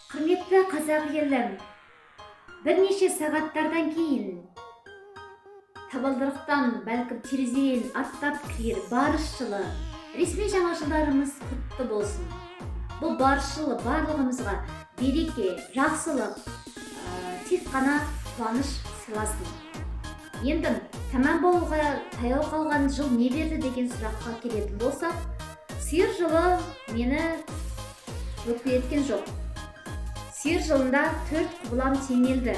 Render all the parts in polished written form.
Құрметті қазақ елім, бірнеше сағаттардан кейін табалдырықтан бәлкім терезеден аттап кірер барыс жылы ресми жаңа жылдарымыз құтты болсын. Бұл барыс жылы барлығымызға береке, жақсылық, тек қана қуаныш сыйласын. Енді тамам болуға таяу қалған жыл не берді деген сұраққа келетін болсақ, сиыр жылы мені өкпелеткен жоқ. Сиыр жылында 4 құбылам теңелді.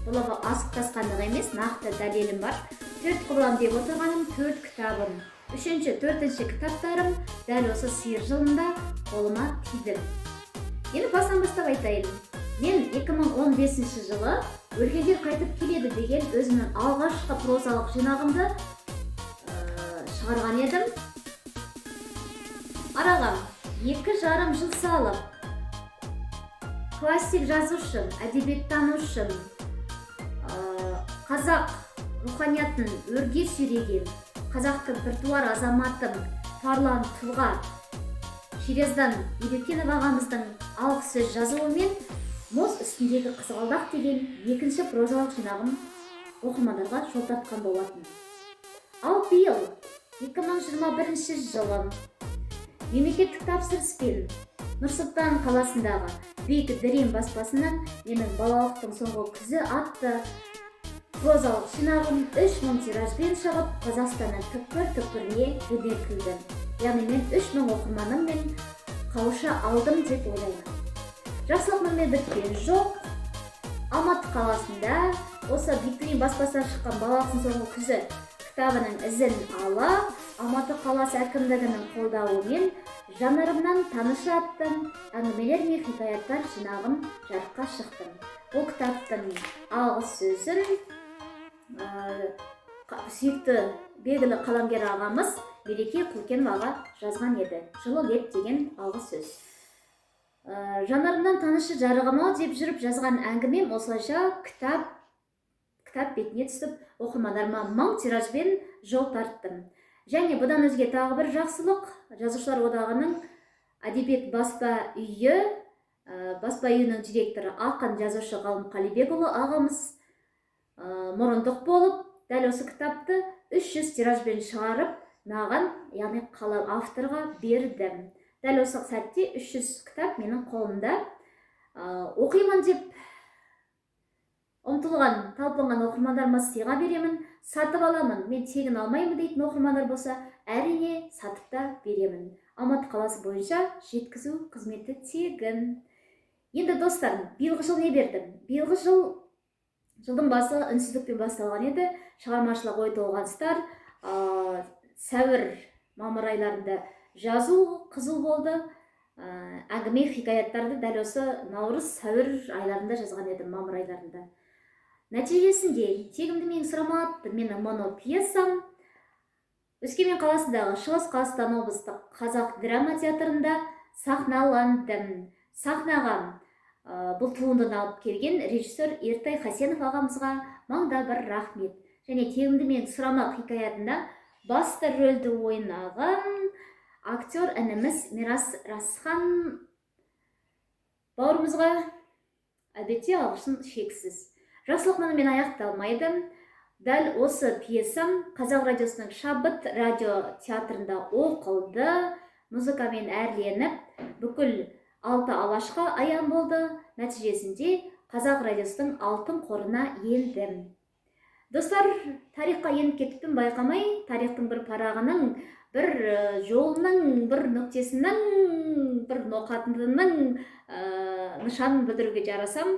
Бұл асып тасқандық емес, нақты дәлелім бар. 4 құбылам деп отырғаным 4 кітабым. 3-ші, 4-ші кітаптарым дәл осы сиыр жылында қолыма тиді. Енді басынан бастап айтайын. Мен 2015 жылы өлгендер қайтып келеді деген өзімнің алғашқы прозалық жинағымды шығарған едім. Араға 2,5 жыл салып, классик жазушым, әдебиеттанушым, қазақ руханиятын өрге сүйреген, қазақтың біртуар азаматым, тарлан тұлға Шерездан Елеукенов ағамыздың алғы сөз жазуымен «Мұз үстіндегі қызғалдақ» деген 2-ші прозалық жинағым оқырмандарға жол тартқан болатын. Ал биыл 2021 жылы мемлекеттік тапсырыспен Нұр-Сұлтан қаласындағы Бек Дірем баспасынан менің балалықтың соңғы күзі атты прозалық жинағым 3000 тиражбен шығып, Қазақстанның түкпір-түкпіріне жөнелтілді. Яғни мен 3000 оқырманыммен қауыша алдым деп ойлаймын. Жақсылық мұнымен біткен жоқ. Алматы қаласында осы Бек Дірем баспасынан шыққан балалықтың соңғы күзі кітабының ізін ала, Алматы қаласы әкімдігінің қолдауымен жанрымнан танышы атты әңгімелер мен хикаяттар жинағым жарыққа шықты. Бұл кітаптың алғы сөзін сүйікті белгілі қаламгер ағамыз Береке Құлкенов аға жазған еді. Жылы леп деген алғы сөз. Жанрымнан танышы жарығым-ау деп жүріп жазған әңгімем осылайша кітап бетіне түсіп, оқырмандарыма 1000 тиражбен жол тарттым. Және бұдан өзге тағы бір жақсылық, жазушылар одағының әдебиет баспа үйінің директоры ақын жазушы Ғалым Қалибекұлы ағамыз мұрындық болып, дәл осы кітапты 300 тиражбен шығарып, маған, яғни қалам авторға бердім. Дәл осы сәтте 300 кітап менің қолымда. Оқимын деп ұмтылған, талпынған оқырмандарыма сыйға беремін, сатып аламын. Мен тегін алмаймын дейтін оқырмандар болса, әрине сатып та беремін. Алматы қаласы бойынша жеткізу қызметі тегін. Енді достарым, биылғы жыл не бердім? Биылғы жылдың басы үнсіздікпен басталған еді. Шығармашылық ой толғаныстар, сәуір, мамыр айларында жазу қызу болды. Әңгіме хикаяттарды дәл осы наурыз, сәуір айларында жазған едім, мамыр айларында. Нәтижесінде тегімді мен сұраматты менің монопьесам Өскемен қаласындағы Шығыс Қазақстан облыстық қазақ драма театрында сахналандым. Сахнаға бұл туындыны алып келген режиссер Ертай Хасенов ағамызға маңда бір рахмет. Және тегімді мен сұрамақ хикаятында басты рөлді ойнаған актер ініміз Мирас Расхан бауырымызға әлбетте алғысым шексіз. Жақсылық мұнымен аяқталмайды. Дәл осы пьесам Қазақ радиосының Шабыт радио театрында оқылды, музыкамен әрленіп, бүкіл 6 алашқа аян болды. Нәтижесінде Қазақ радиосының алтын қорына елдім. Достар, тарихқа еніп кетіппін байқамай, тарихтың бір парағының, бір жолының, бір нүктесінің, бір ноқатының нышанын білдіруге жарасам,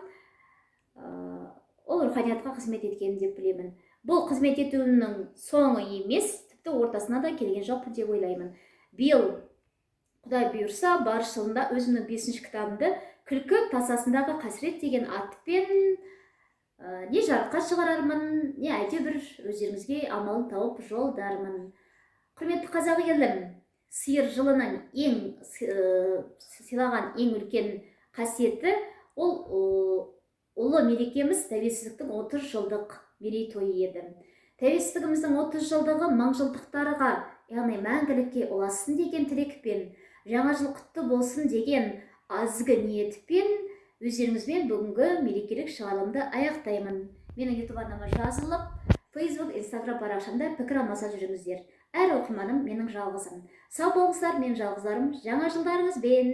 ол руханиятқа қызмет еткен деп білемін. Бұл қызмет етуінің соңы емес, тіпті ортасына да келген жоқпын деп ойлаймын. Биыл, Құдай бұйырса, барыс жылында өзімнің 5-ші кітабымды «Күлкі тасасындағы қасірет» деген атпен не жарыққа шығарармын, не әйтеуір өздеріңізге амалын тауып жолдармын. Құрметті қазақ елім, сиыр жылының сыйлаған ең үлкен қасиеті ол ұлы мерекеміз тәуелсіздіктің 30 жылдық мерейтойы еді. Тәуелсіздігіміздің 30 жылдығы мыңжылдықтарға, яғни мәңгілікке ұлассын деген тілекпен, жаңа жыл құтты болсын деген азғы ниетпен өздеріңізбен бүгінгі мерекелік шығарылымды аяқтаймын. Менің YouTube арнама жазылып, Facebook, Instagram парақшамда пікір алмаса жүріңіздер. Әр оқырманым менің жалғызым. Сау болыңыздар, менің жалғыздарым. Жаңа жылдарыңызбен!